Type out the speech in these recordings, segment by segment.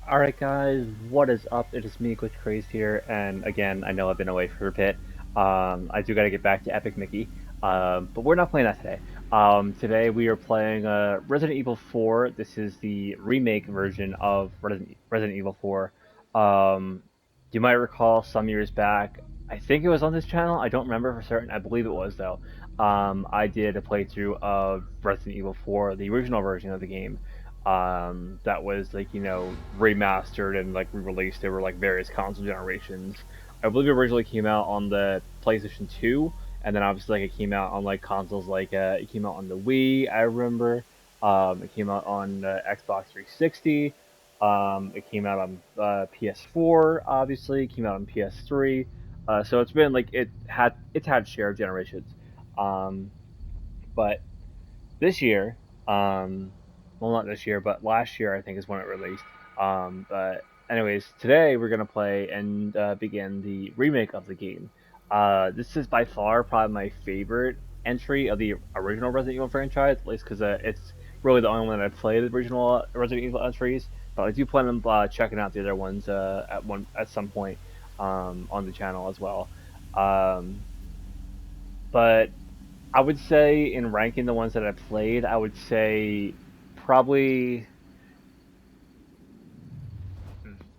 Alright guys, what is up? It is me, Glitch Craze here, and again, I know I've been away for a bit. I do gotta get back to Epic Mickey, but we're not playing that today. Today we are playing Resident Evil 4. This is the remake version of Resident Evil 4. You might recall some years back, I think it was on this channel, I don't remember for certain, I believe it was though. I did a playthrough of Resident Evil 4, the original version of the game, that was like remastered and like re-released over like various console generations. I believe it originally came out on the PlayStation 2, and then obviously like it came out on like consoles like it came out on the Wii. I remember it came out on Xbox 360. It came out on PS4. Obviously, it came out on PS3. So it's been like it's had shared generations. Um, but this year, well, not this year, but last year I think is when it released. But anyways, today we're gonna play and begin the remake of the game. This is by far probably my favorite entry of the original Resident Evil franchise, at least because it's really the only one that I've played the original Resident Evil entries. But I do plan on checking out the other ones at some point on the channel as well. Um, but I would say in ranking the ones that I've played, I would say probably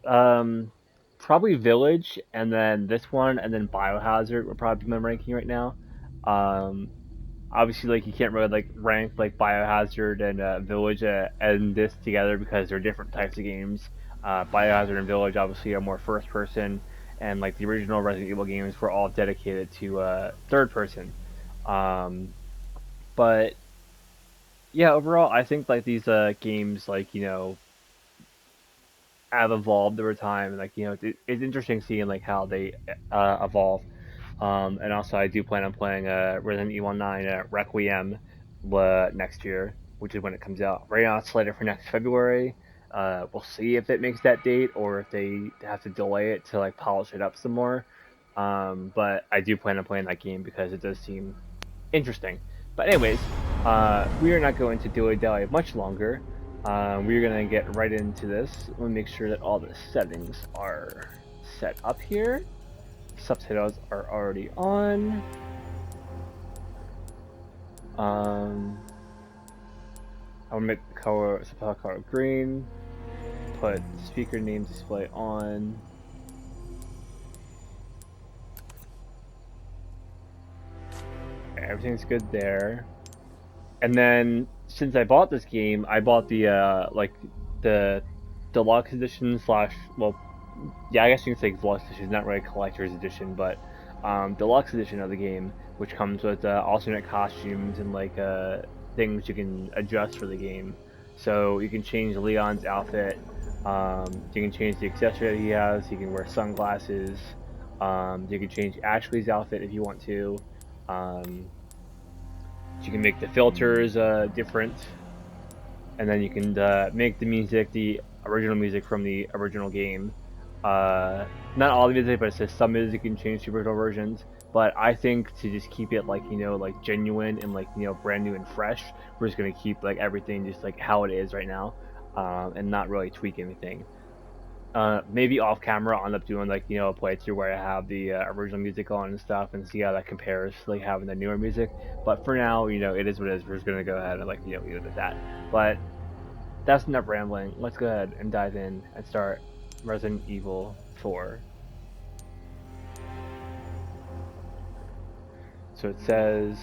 um probably Village and then this one and then Biohazard would probably be my ranking right now. Um Obviously like you can't really like rank like Biohazard and Village and this together because they're different types of games. Biohazard and Village obviously are more first person, and like the original Resident Evil games were all dedicated to third person. Um but yeah, overall, I think like these games like have evolved over time, and like it's interesting seeing like how they evolve. And also, I do plan on playing Resident Evil 9 Requiem next year, which is when it comes out. Right now, it's slated for next February. We'll see if it makes that date or if they have to delay it to like polish it up some more. But I do plan on playing that game because it does seem interesting. But anyways, we are not going to dilly dally much longer. We're gonna get right into this. Let me make sure that all the settings are set up here. Subtitles are already on. Um, I'll make the color subtitle color green. Put speaker name display on. Okay, everything's good there. And then since I bought this game, I bought the the deluxe edition slash yeah, I guess you can say deluxe edition, not really collector's edition, but deluxe edition of the game, which comes with alternate costumes and like things you can adjust for the game. So you can change Leon's outfit. You can change the accessory that he has. You can wear sunglasses. You can change Ashley's outfit if you want to. Um, you can make the filters different, and then you can make the music the original music from the original game. Not all the music, but it says some music you can change to original versions. But I think to just keep it like like genuine and like brand new and fresh, we're just gonna keep like everything just like how it is right now, and not really tweak anything. Maybe off camera, I'll end up doing like a playthrough where I have the original music on and stuff, and see how that compares to like having the newer music. But for now, it is what it is. We're just gonna go ahead and like leave it at that. But that's enough rambling. Let's go ahead and dive in and start Resident Evil 4. So it says,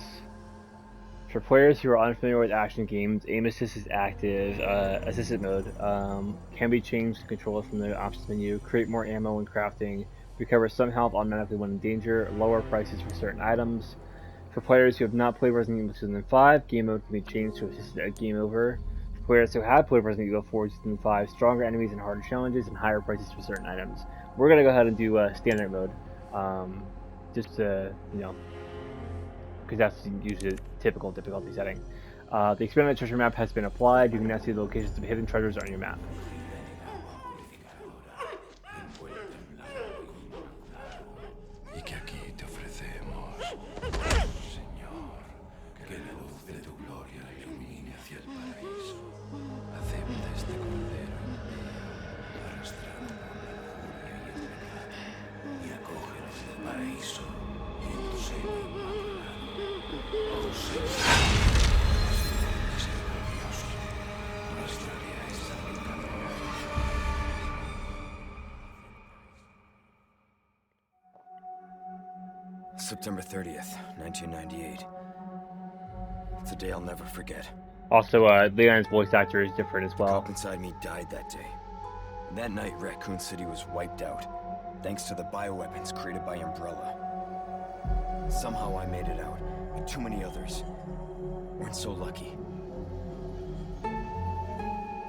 for players who are unfamiliar with action games, aim assist is active. Assistant mode can be changed to control it from the options menu. Create more ammo when crafting. Recover some health automatically when in danger. Lower prices for certain items. For players who have not played Resident Evil 2005, game mode can be changed to assist at game over. For players who have played Resident Evil 4 2005, stronger enemies and harder challenges, and higher prices for certain items. We're gonna go ahead and do standard mode, just to because that's usually the typical difficulty setting. The expanded treasure map has been applied. You can now see the locations of hidden treasures on your map. Y que aquí te ofrecemos, Señor, que la luz de tu gloria la ilumine hacia el paraíso. Acepta este cordero en día para September 30th, 1998. It's a day I'll never forget. Also, Leon's voice actor is different as The well. cop inside me died that day. And that night, Raccoon City was wiped out, thanks to the bioweapons created by Umbrella. Somehow I made it out, but too many others weren't so lucky.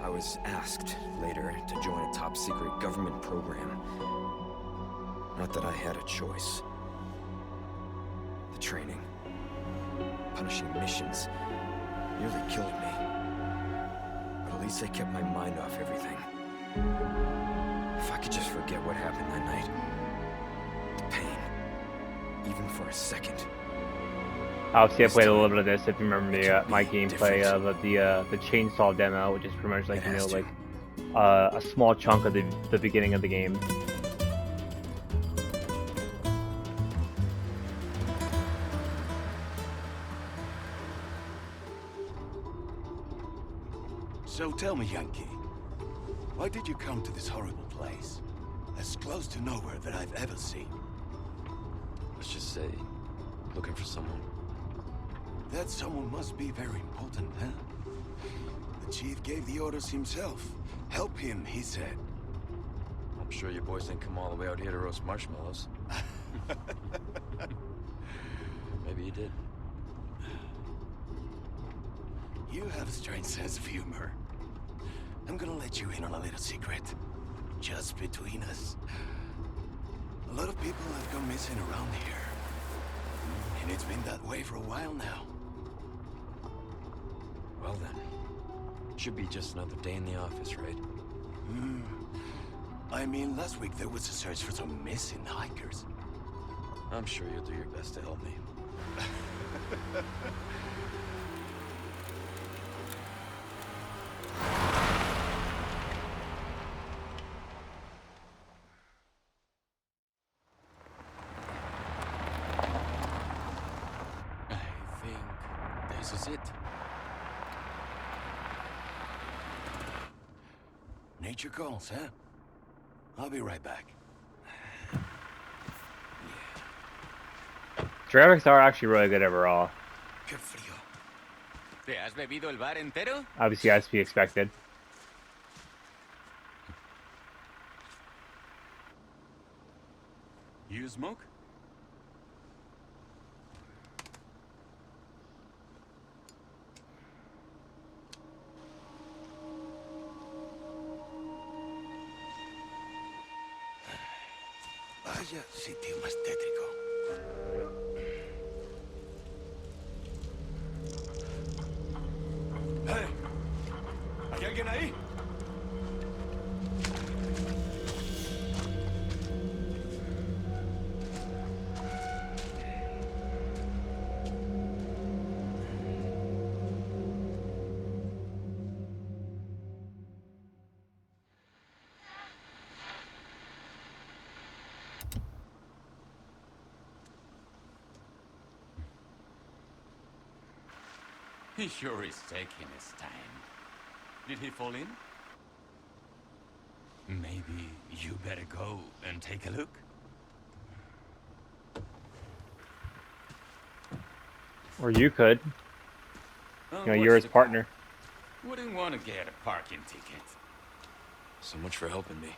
I was asked later to join a top-secret government program. Not that I had a choice. The training, punishing missions, nearly killed me. But at least I kept my mind off everything. If I could just forget what happened that night. The pain. Even for a second. Obviously, I played a little bit of this. If you remember my gameplay of the chainsaw demo, which is pretty much like a small chunk of the beginning of the game. So tell me, Yankee, why did you come to this horrible place? As close to nowhere that I've ever seen. Let's just say, looking for someone. That someone must be very important, huh? The chief gave the orders himself. Help him, he said. I'm sure your boys didn't come all the way out here to roast marshmallows. Maybe you did. You have a strange sense of humor. I'm gonna let you in on a little secret. Just between us. A lot of people have gone missing around here. And it's been that way for a while now. Well then, should be just another day in the office, right? I mean, last week there was a search for some missing hikers. I'm sure you'll do your best to help me. I think this is it. Nature calls, huh? I'll be right back. Graphics are actually really good overall. Qué frío. ¿Te has bebido el bar entero? Obviously, as to be expected. You smoke? Vaya sitio más tétrico. ¡Hey! ¿Hay alguien ahí? He sure is taking his time. Did he fall in? Maybe you better go and take a look. Or you could. Oh, You know, you're his partner. Wouldn't want to get a parking ticket. So much for helping me.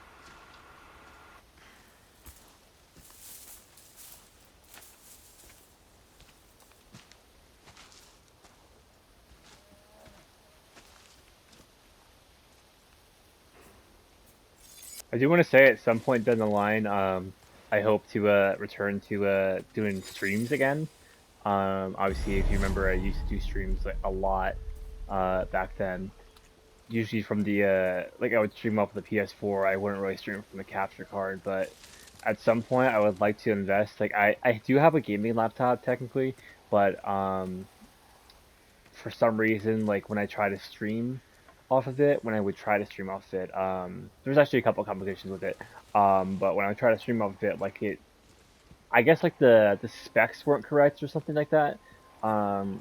I do want to say at some point down the line, I hope to return to doing streams again. Obviously, if you remember, I used to do streams like a lot back then. Usually from the like I would stream off the PS4. I wouldn't really stream from the capture card, but at some point I would like to invest. Like I do have a gaming laptop technically, but for some reason, like when I try to stream off of it, when I would try to stream off of it, there's actually a couple of complications with it. But when I try to stream off of it, like I guess like the specs weren't correct or something like that.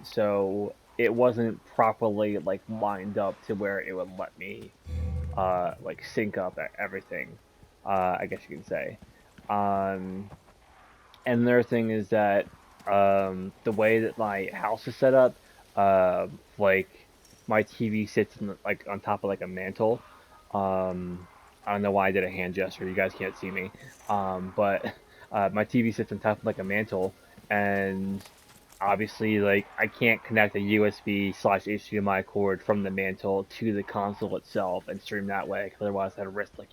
So it wasn't properly like lined up to where it would let me like sync up everything. I guess you can say. And another thing is that the way that my house is set up, like my TV sits in, like on top of like a mantle. I don't know why I did a hand gesture. You guys can't see me, but my TV sits on top of like a mantle, and obviously like I can't connect a USB/HDMI cord from the mantle to the console itself and stream that way. 'Cause otherwise, I'd risk like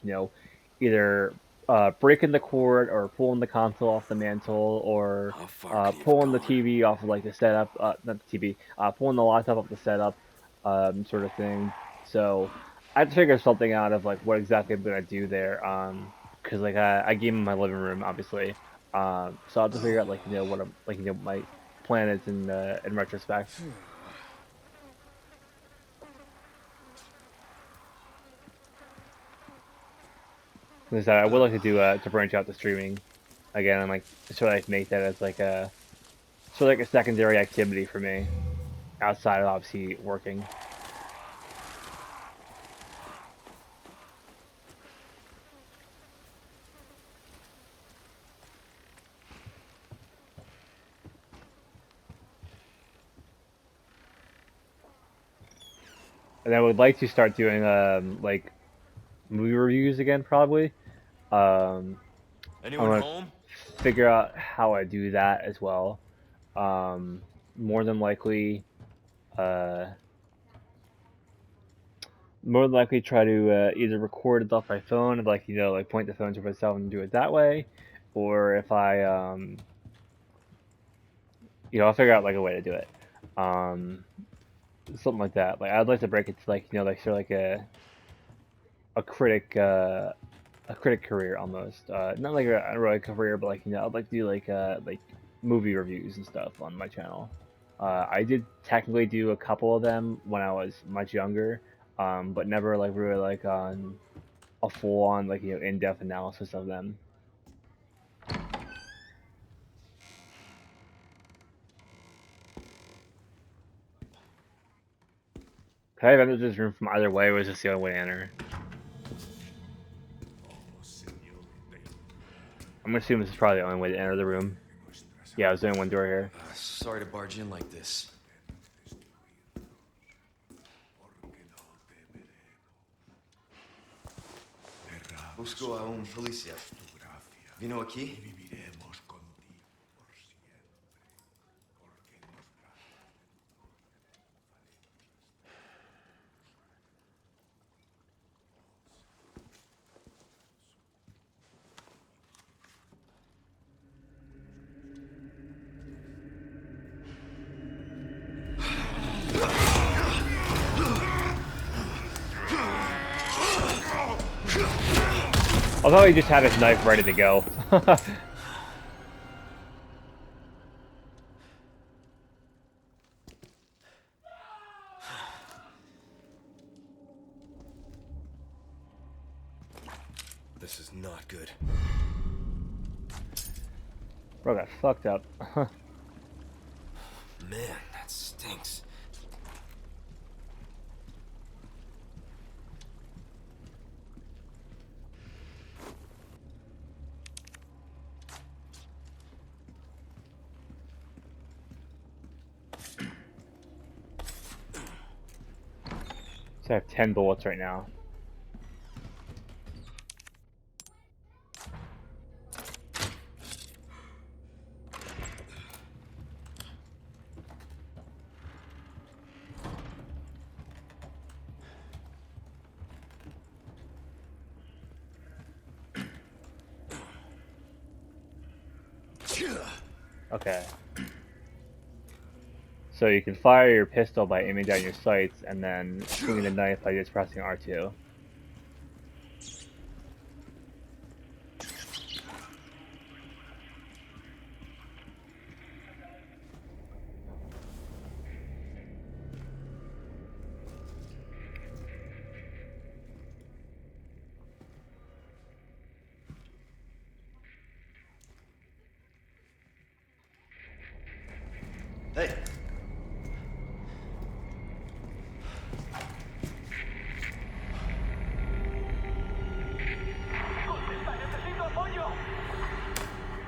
either breaking the cord or pulling the console off the mantle or How far could he have pulling the gone? TV off of like the setup, not the TV, pulling the laptop off the setup, sort of thing. So I had to figure something out of like what exactly I'm gonna do there. Because like I game in my living room, obviously. So I have to figure out like what I'm like my plan is in retrospect. Is that I would like to do to branch out to streaming again and like sort of like make that as like a sort of like a secondary activity for me outside of obviously working. And I would like to start doing like movie reviews again probably. Um, I'm Anyone gonna home? figure out how I do that as well. Um, more than likely, uh, more than likely try to either record it off my phone and like like point the phone to myself and do it that way, or if I I'll figure out like a way to do it. Um, something like that. Like I'd like to break it to like like sort of like a critic a critic career almost. Not like a really career, but like I'd like to do like movie reviews and stuff on my channel. I did technically do a couple of them when I was much younger, but never like really like on a full on like in-depth analysis of them. Could I have entered this room from either way, or was this the only way to enter? I'm gonna assume this is probably the only way to enter the room. Yeah, there's only one door here. Sorry to barge in like this. Busco a un policía. Vino aquí? Although he just had his knife ready to go. This is not good. Bro got fucked up. Man, that stinks. So I have 10 bullets right now. Okay. So you can fire your pistol by aiming down your sights, and then swinging the knife by just pressing R2. Hey!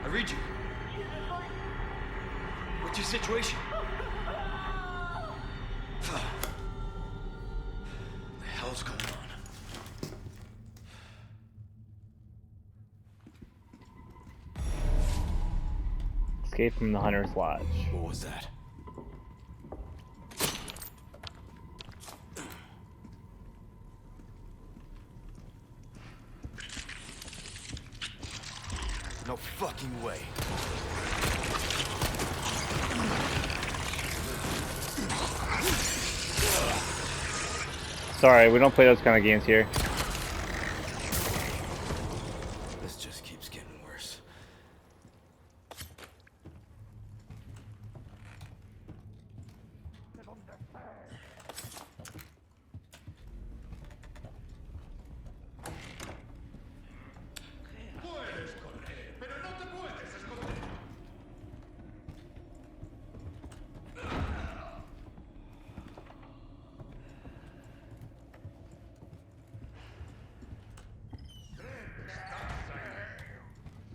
I read you. situation? What the hell's going on? Escape from the Hunter's Lodge. What was that? No fucking way. Sorry, we don't play those kind of games here. This just keeps getting worse.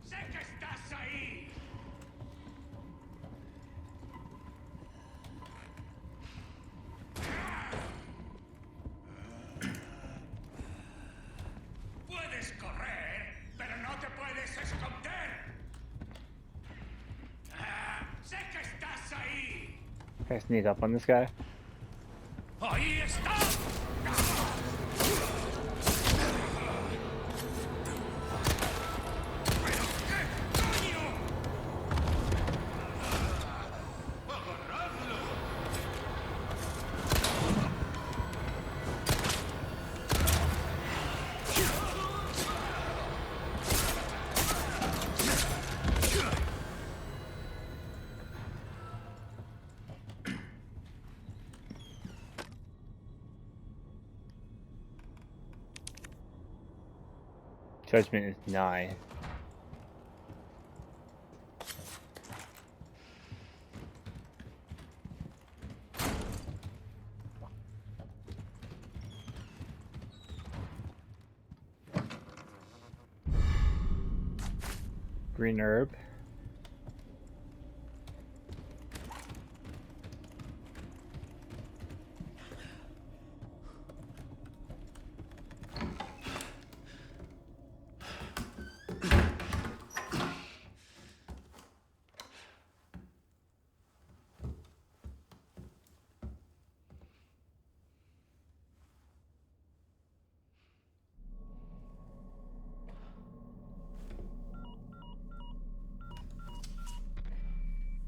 ¡Sé que estás ahí! Puedes correr, pero no te puedes esconder. ¡Sé que estás ahí! Can I sneak up on this guy? ¡Ahí está! ¿Pero qué coño? ¡Agarradlo! Judgment is nigh. Green herb.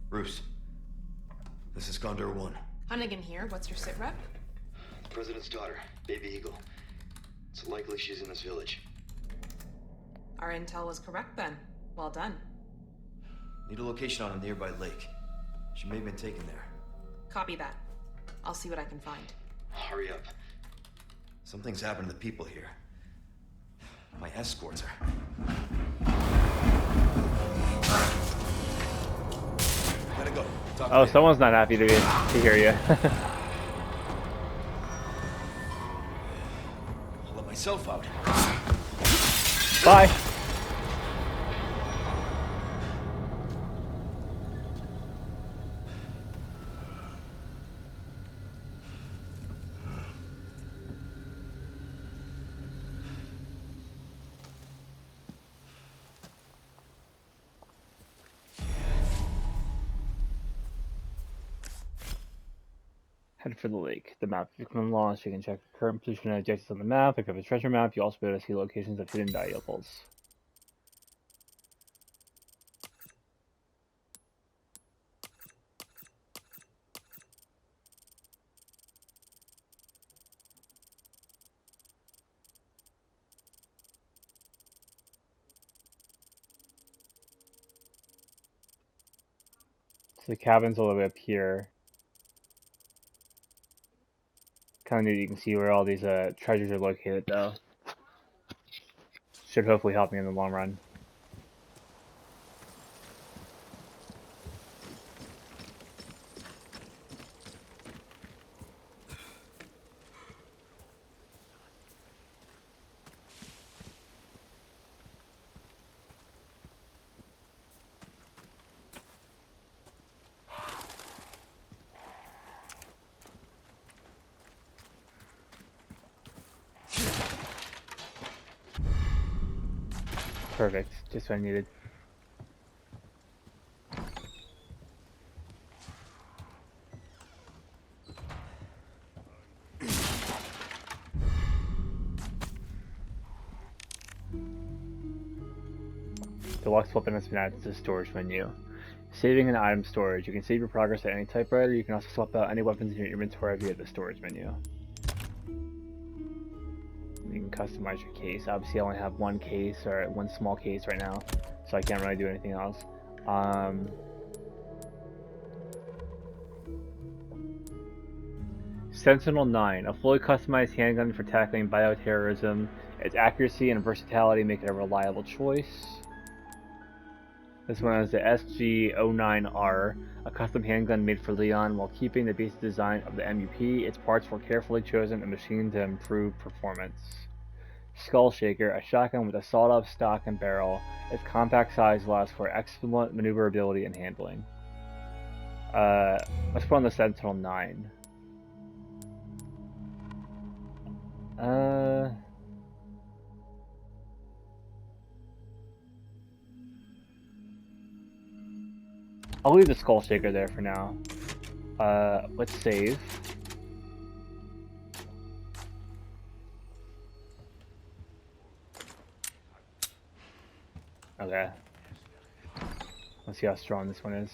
Bruce, this is Condor 1. Hunnigan here. What's your sit rep? President's daughter, Baby Eagle. It's likely she's in this village. Our intel was correct then. Well done. Need a location on a nearby lake. She may have been taken there. Copy that. I'll see what I can find. Hurry up. Something's happened to the people here. My escorts are... Gotta go. Talk Oh, later. someone's not happy to hear you. I'll let myself out. Bye. Head for the lake. The map. If you come launched, you can check the current position and objectives on the map. If you have a treasure map, you'll also be able to see locations of hidden valuables. So the cabin's all the way up here. Kind of neat. You can see where all these treasures are located, though. Should hopefully help me in the long run. Perfect. Just what I needed. Deluxe weapon has been added to the storage menu. Saving an item storage. You can save your progress at any typewriter. You can also swap out any weapons in your inventory via the storage menu. You can customize your case. Obviously, I only have one case, or one small case right now, so I can't really do anything else. Sentinel-9, a fully customized handgun for tackling bioterrorism. Its accuracy and versatility make it a reliable choice. This one is the SG-09R, a custom handgun made for Leon while keeping the basic design of the MUP. Its parts were carefully chosen and machined to improve performance. Skull Shaker, a shotgun with a sawed-off stock and barrel. Its compact size allows for excellent maneuverability and handling. Let's put on the Sentinel-9. I'll leave the Skull Shaker there for now. Let's save. Okay. Let's see how strong this one is.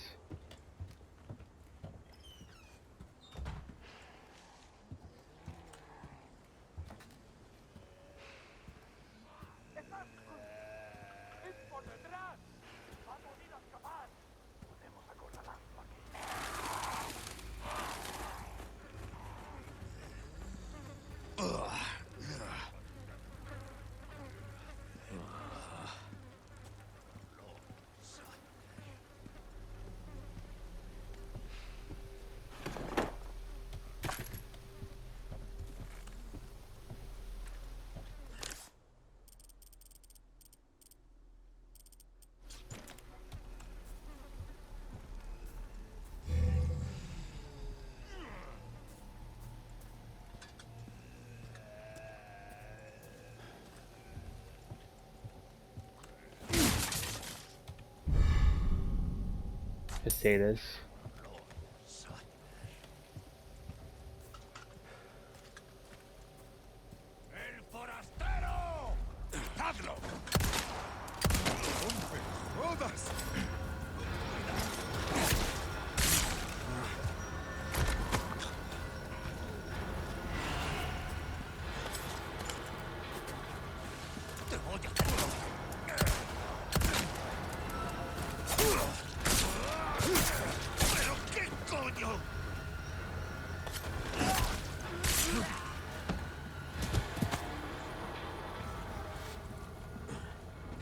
Just say this.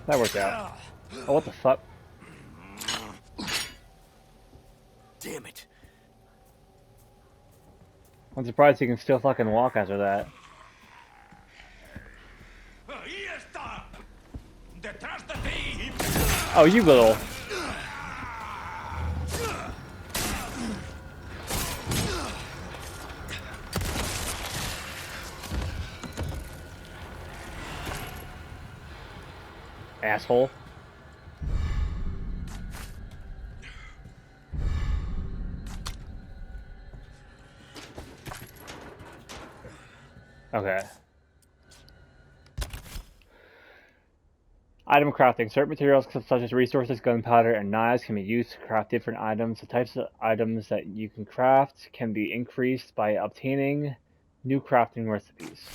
That worked out. Oh, what the fuck? Damn it. I'm surprised he can still fucking walk after that. Oh, you little. Asshole. Okay. Item crafting. Certain materials such as resources, gunpowder, and knives can be used to craft different items. The types of items that you can craft can be increased by obtaining new crafting recipes.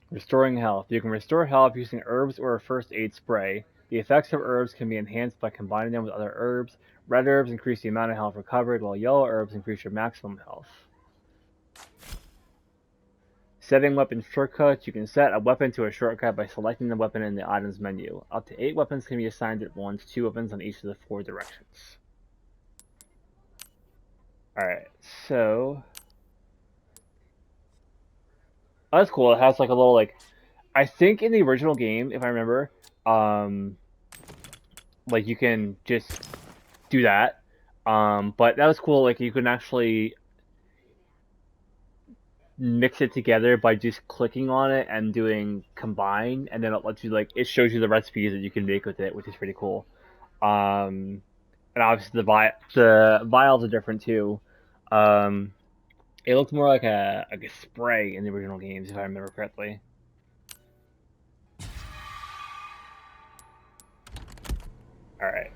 Restoring health. You can restore health using herbs or a first aid spray. The effects of herbs can be enhanced by combining them with other herbs. Red herbs increase the amount of health recovered, while yellow herbs increase your maximum health. Setting weapon shortcuts. You can set a weapon to a shortcut by selecting the weapon in the items menu. Up to 8 weapons can be assigned at once, 2 weapons on each of the 4 directions. Alright, so... Oh, that's cool. It has like a little like... I think in the original game, if I remember, like you can just do that. But that was cool. Like you can actually mix it together by just clicking on it and doing combine, and then it lets you like it shows you the recipes that you can make with it, which is pretty cool. And obviously the vials are different too. Um, it looked more like a spray in the original games, if I remember correctly. All right.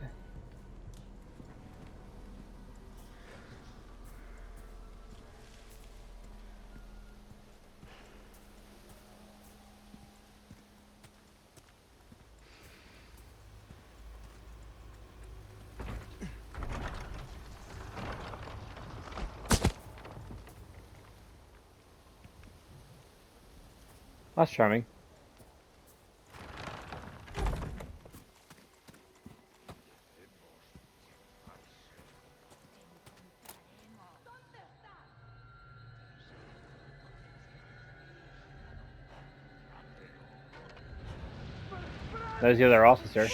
That's charming. There's the other officer.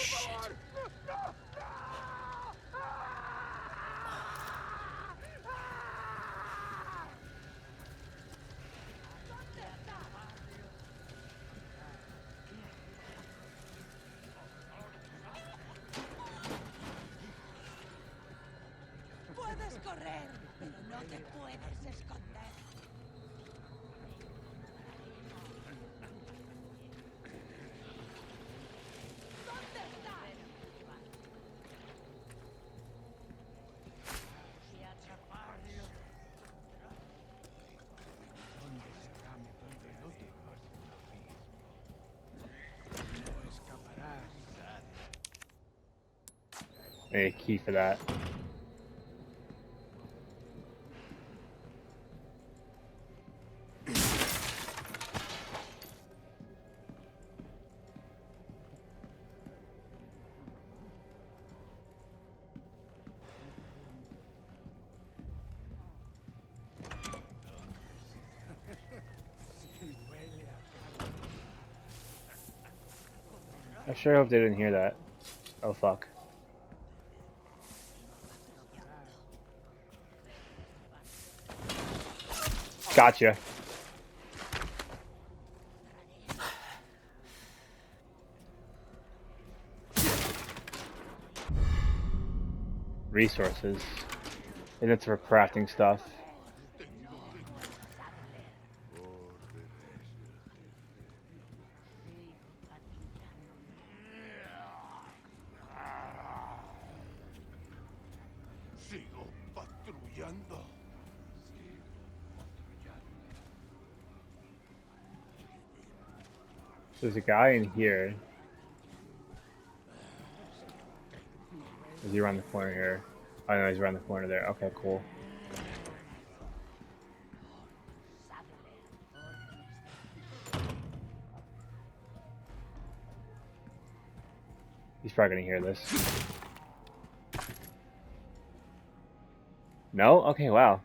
Puedes correr, pero no te puedes esconder. ¿Dónde está? Y atraparlo. ¿Dónde está mi piloto? No escaparás. A key for that. I sure hope they didn't hear that. Oh fuck. Gotcha. Resources. And it's for crafting stuff. Sigo patrullando. There's a guy in here. Is he around the corner here? Oh no, he's around the corner there. Okay, cool. He's probably gonna hear this. No? Okay, wow.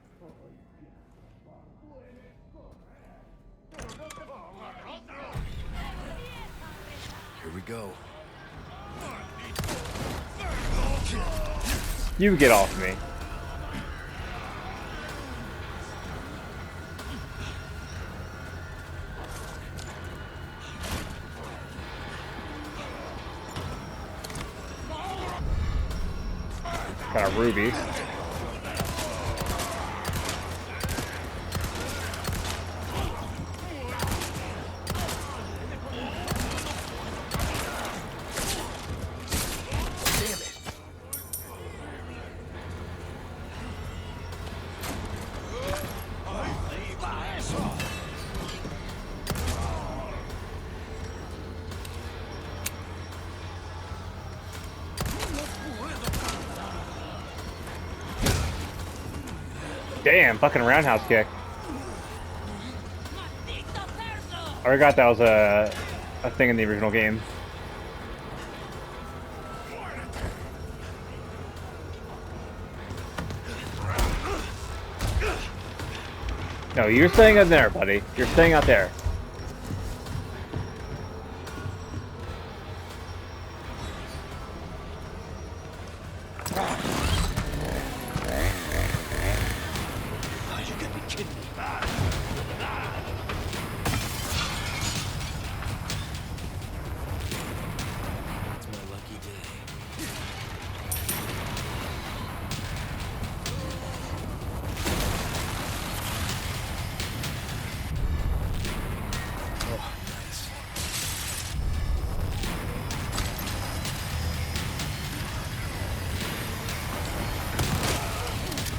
Here we go. You get off me. Got a ruby. Damn, fucking roundhouse kick. I forgot that was a thing in the original game. No, you're staying in there, buddy. You're staying out there. You gotta be kidding me.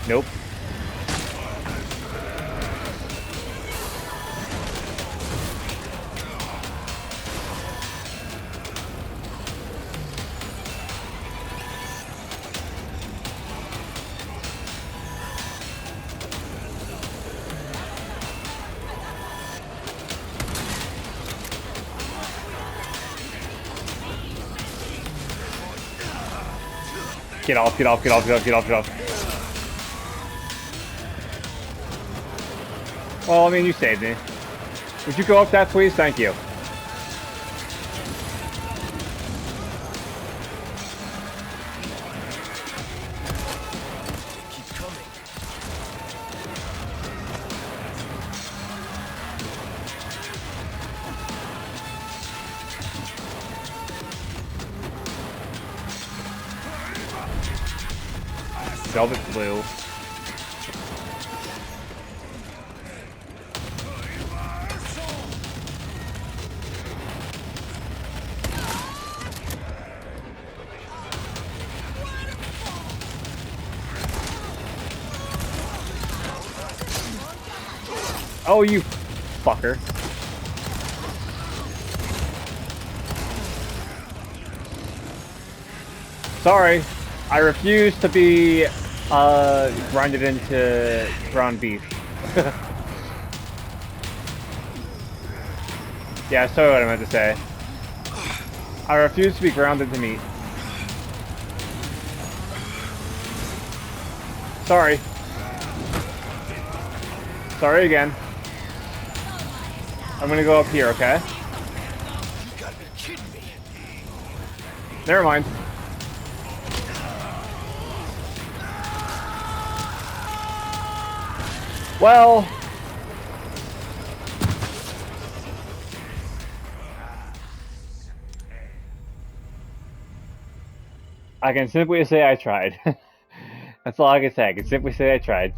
Nope. Get off, get off, get off, get off, get off, get off. Well, I mean, you saved me. Would you go up that, please? Thank you. Keep coming. Velvet blue. Oh, you fucker. Sorry. I refuse to be grinded into ground beef. Yeah, that's totally what I meant to say. I refuse to be ground into meat. Sorry. Sorry again. I'm gonna go up here, okay? You gotta be kidding me. Never mind. Well... I can simply say I tried. That's all I can say. I can simply say I tried.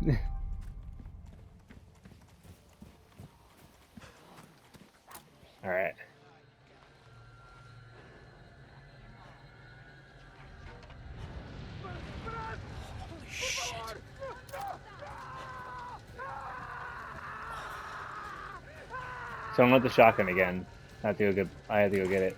Alright. Holy shit. So I'm with the shotgun again. I have to go get it.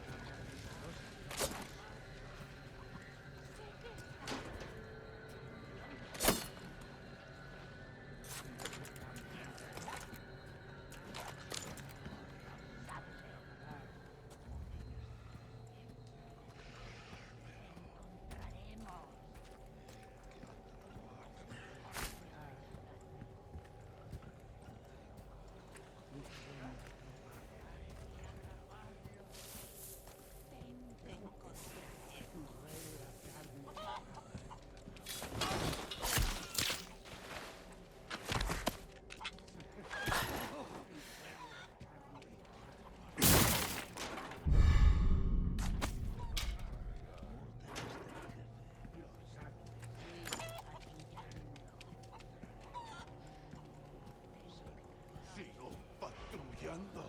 Sigo patrullando.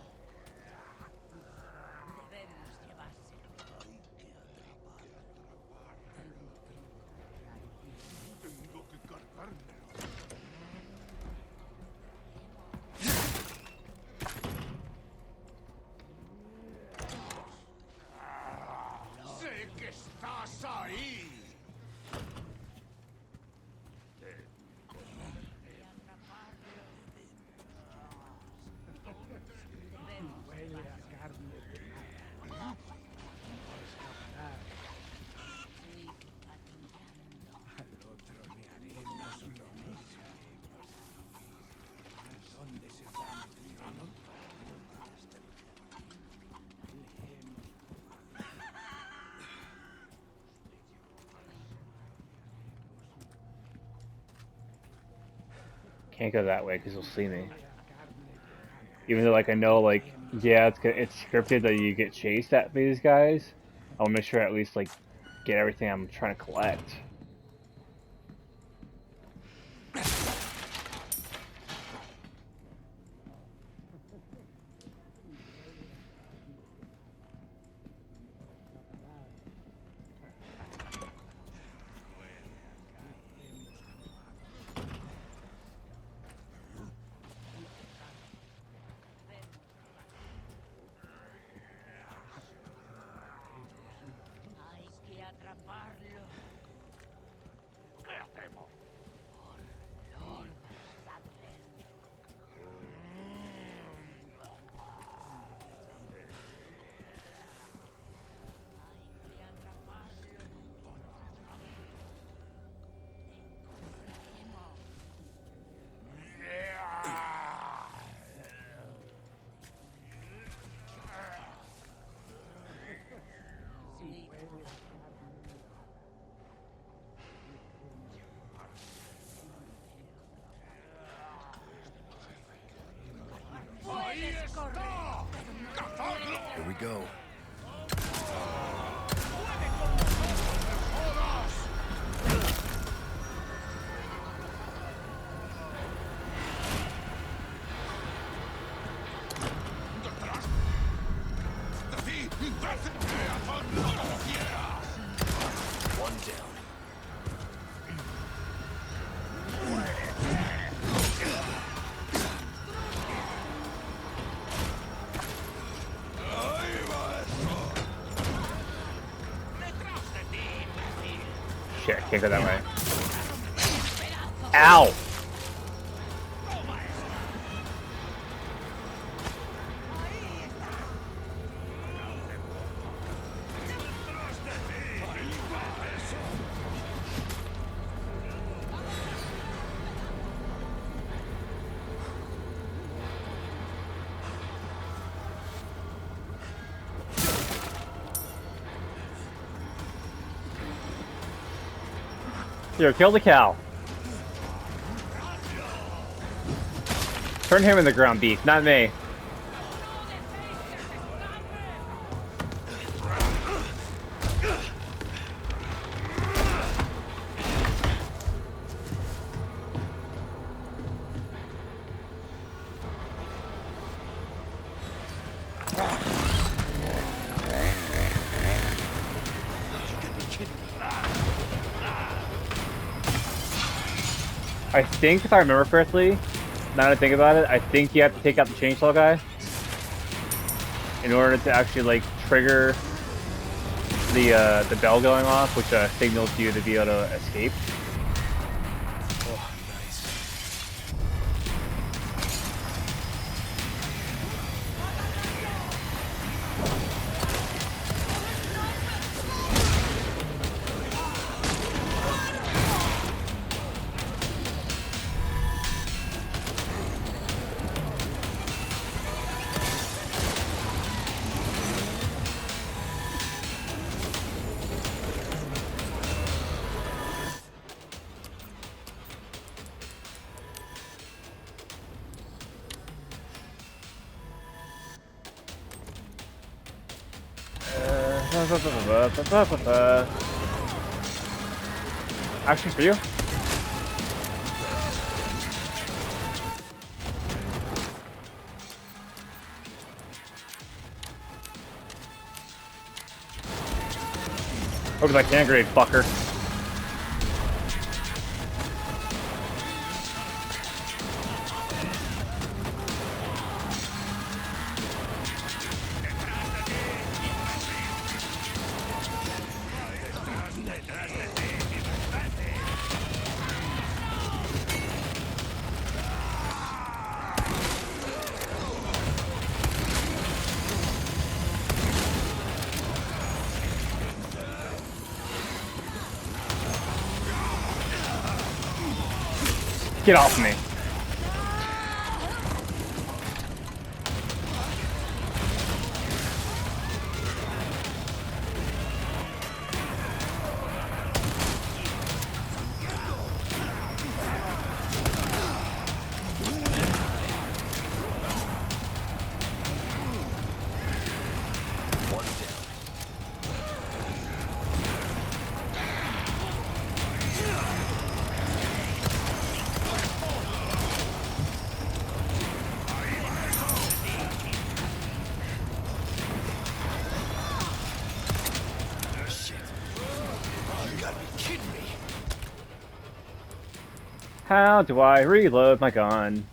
Debemos llevárselo. Tengo que cargármelo. ¡Sé que estás ahí! Can't go that way because he'll see me. Even though, like, I know, like, yeah, it's scripted that you get chased at these guys. I'll make sure I at least, like, get everything I'm trying to collect. go. One down. Shit, can't go that way. Ow! Here, kill the cow. Turn him in the ground beef, not me. I think, if I remember correctly, now that I think about it, I think you have to take out the chainsaw guy in order to actually like trigger the bell going off, which signals you to be able to escape. Oh, nice. Action for you. Over that hand grenade, fucker. Get off me. How do I reload my gun?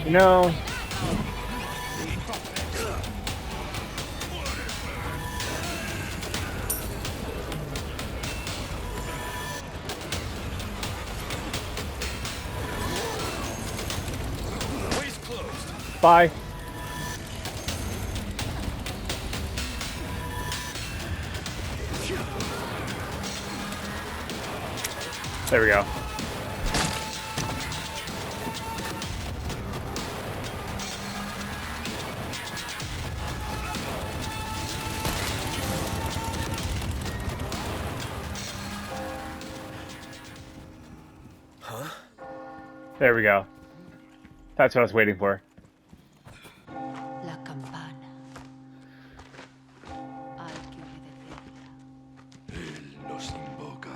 No. Bye. There we go. Huh? There we go. That's what I was waiting for. La campana. Hay que obedecerla. Él nos invoca.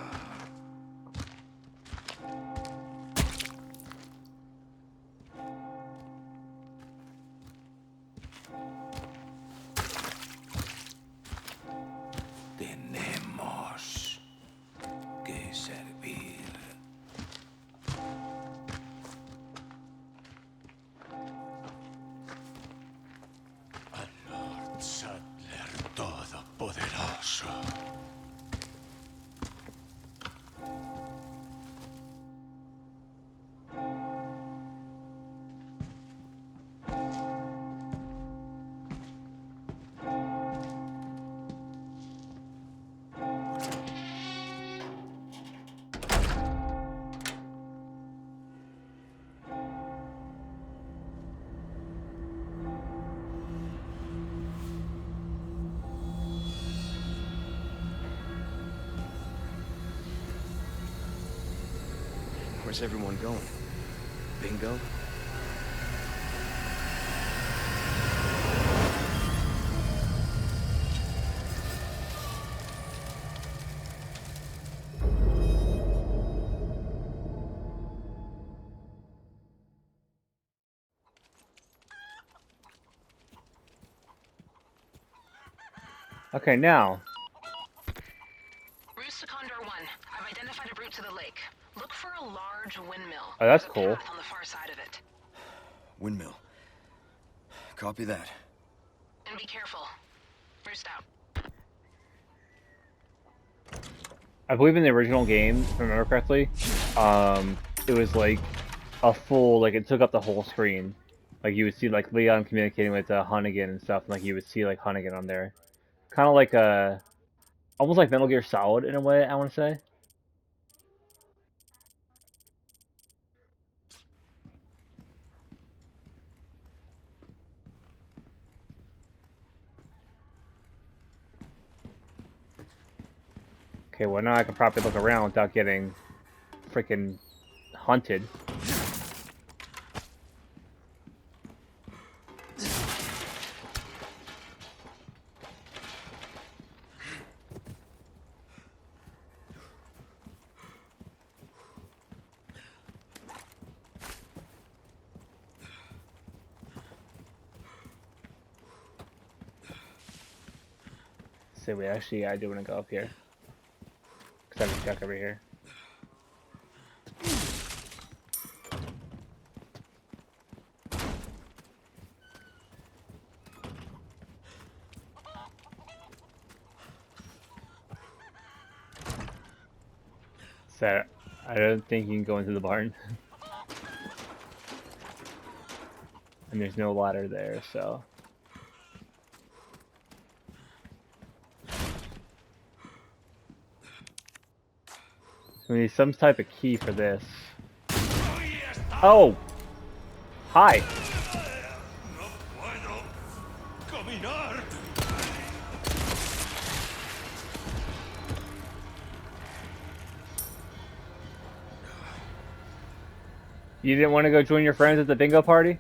Tenemos que servir. Al Lord Saddler Todopoderoso. Where's everyone going? Bingo? Okay, now. Route to Condor 1. I've identified a route to the lake. Look for a large windmill. Oh, that's There's a cool. path on the far side of it. Windmill. Copy that. And be careful. Roost out. I believe in the original game, if I remember correctly, it was like a full, like it took up the whole screen. Like you would see like Leon communicating with Hunnigan and stuff, and like you would see like Hunnigan on there. Kind of like almost like Metal Gear Solid in a way, I want to say. Okay, well now I can probably look around without getting freaking hunted. So we actually, I do want to go up here. Because I have a check over here. So I don't think you can go into the barn. And there's no ladder there, so. We need some type of key for this. Oh! Hi! No puedo caminar. You didn't want to go join your friends at the bingo party?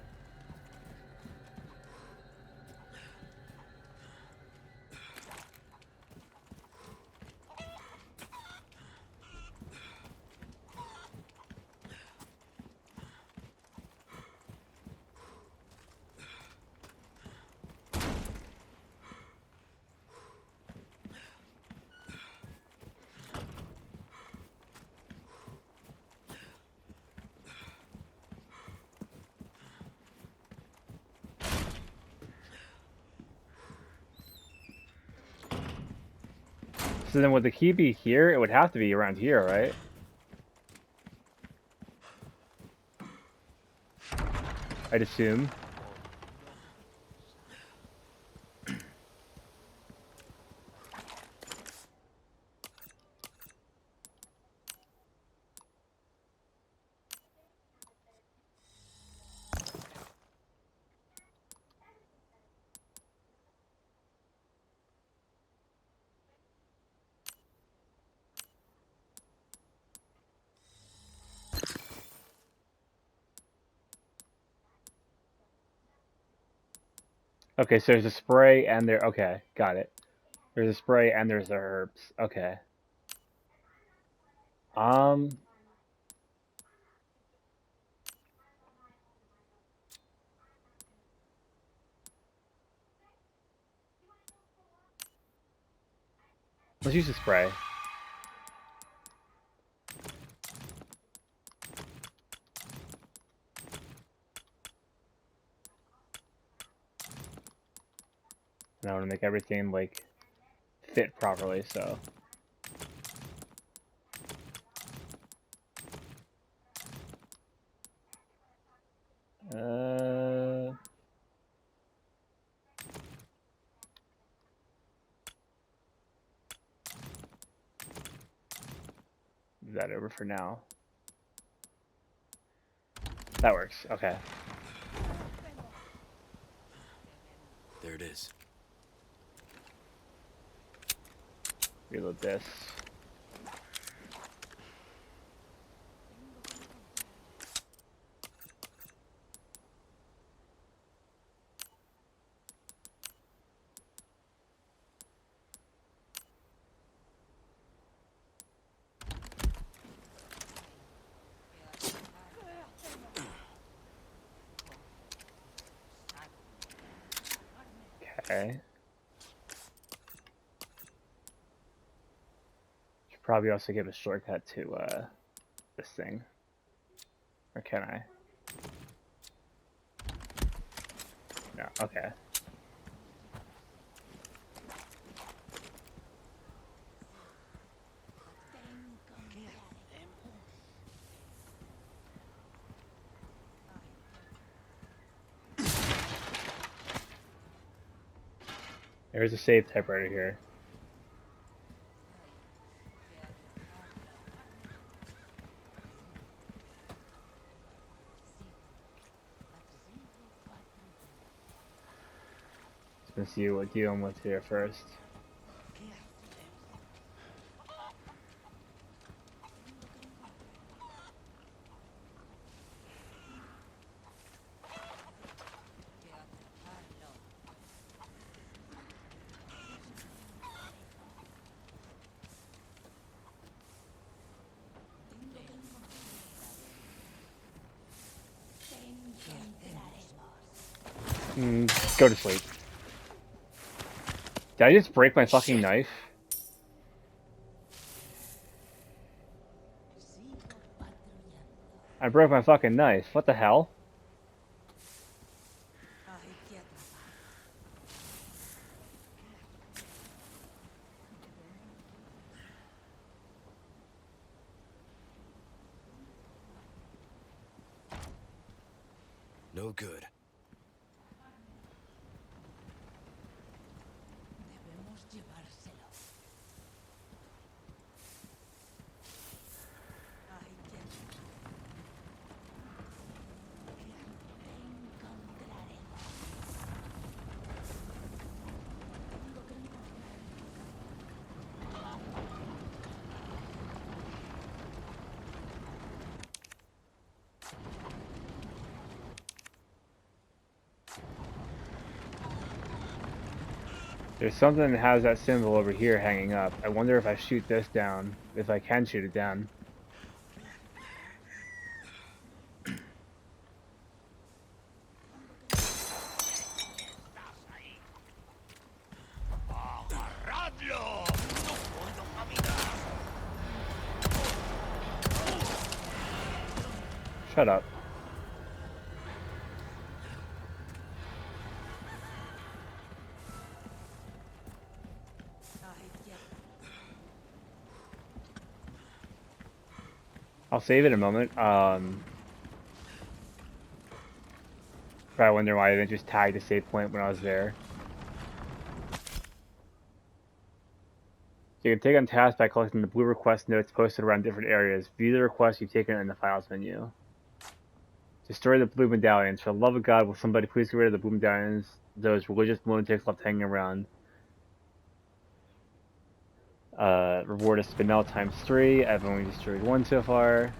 So then would the key be here? It would have to be around here, right? I'd assume. Okay, so there's a spray and there. Okay, got it. There's a spray and there's the herbs. Okay. Um. Let's use the spray. And I want to make everything like fit properly. So. Move that over for now. That works. Okay. There it is. Reload this. Okay. Should probably also give a shortcut to this thing. Or can I? No. Okay. There's a save typewriter here. Let's see what dealing with here first. Go to sleep. Did I just break my fucking knife? I broke my fucking knife. What the hell? No good. Debemos llevárselo. Ahí queda. Te encontraremos. There's something that has that symbol over here hanging up. I wonder if I shoot this down, if I can shoot it down. Shut up. Ahí queda. I'll save it in a moment. Probably wonder why I didn't just tag the save point when I was there. So you can take on tasks by collecting the blue request notes posted around different areas. View the requests you've taken in the files menu. Destroy the blue medallions. For the love of God, will somebody please get rid of the blue medallions? Those religious lunatics left hanging around. Reward is spinel ×3. I've only destroyed one so far.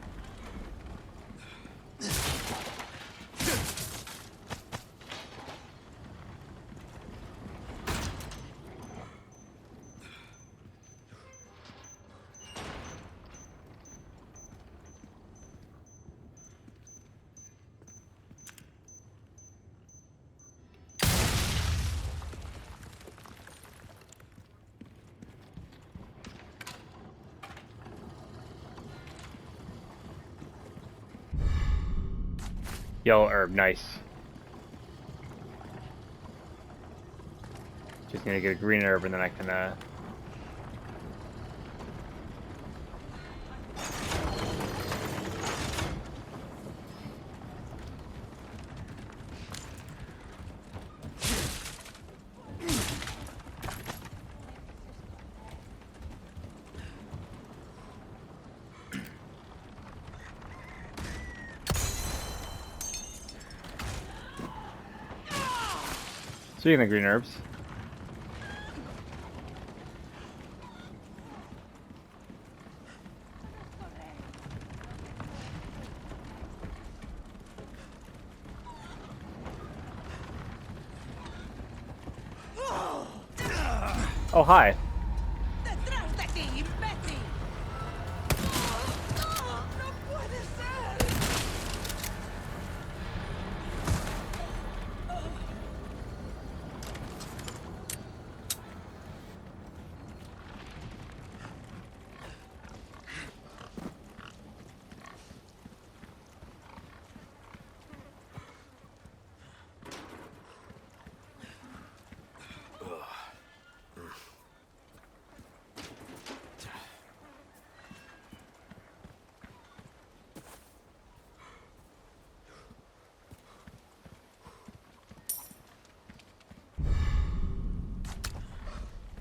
Yellow herb, nice. Just need to get a green herb and then I can, Speaking of green herbs. Oh, hi. ¡Detrás de ti, imbécil! ¡No puede ser!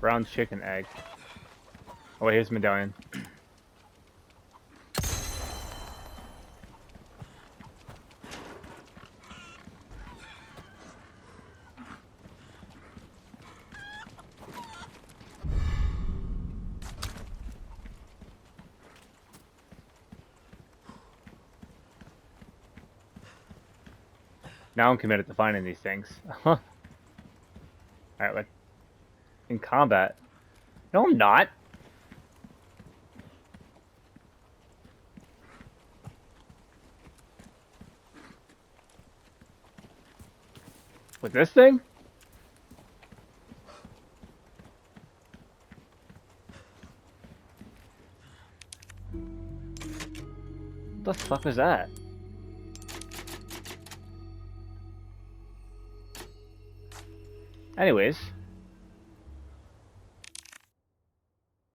Brown chicken egg. Oh, wait, here's the medallion. Now I'm committed to finding these things. Alright, like, in combat. No, I'm not. With this thing? What the fuck was that? Anyways,